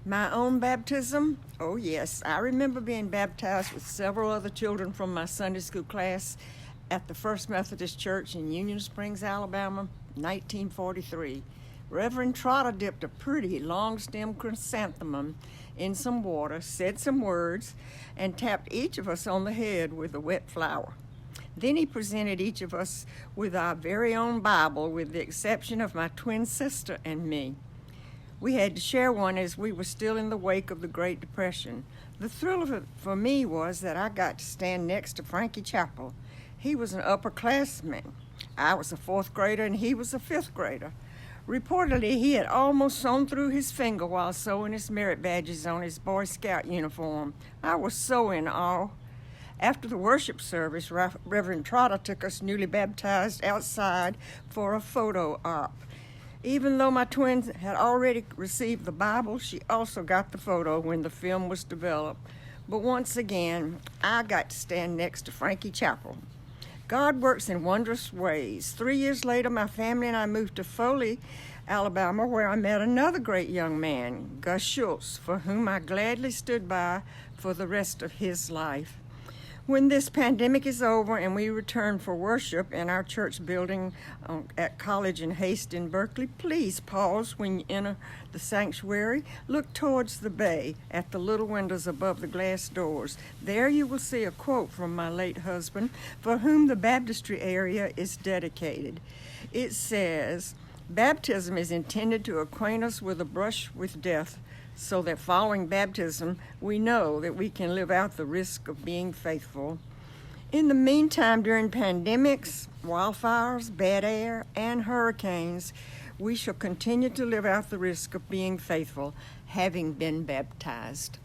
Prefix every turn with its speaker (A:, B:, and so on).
A: My own baptism? Oh, yes. I remember being baptized with several other children from my Sunday school class at the First Methodist Church in Union Springs, Alabama, 1943. Reverend Trotter dipped a pretty long-stem chrysanthemum in some water, said some words, and tapped each of us on the head with a wet flower. Then he presented each of us with our very own Bible, with the exception of my twin sister and me. We had to share one as we were still in the wake of the Great Depression. The thrill of it for me was that I got to stand next to Frankie Chappell. He was an upperclassman. I was a fourth grader and he was a fifth grader. Reportedly, he had almost sewn through his finger while sewing his merit badges on his Boy Scout uniform. I was so in awe. After the worship service, Reverend Trotter took us newly baptized outside for a photo op. Even though my twin had already received the Bible, she also got the photo when the film was developed. But once again, I got to stand next to Frankie Chappell. God works in wondrous ways. 3 years later, my family and I moved to Foley, Alabama, where I met another great young man, Gus Schultz, for whom I gladly stood by for the rest of his life. When this pandemic is over and we return for worship in our church building at College and Haste in Berkeley, please pause when you enter the sanctuary. Look towards the bay at the little windows above the glass doors. There you will see a quote from my late husband, for whom the baptistry area is dedicated. It says, "Baptism is intended to acquaint us with a brush with death, so that following baptism, we know that we can live out the risk of being faithful." In the meantime, during pandemics, wildfires, bad air, and hurricanes, we shall continue to live out the risk of being faithful, having been baptized.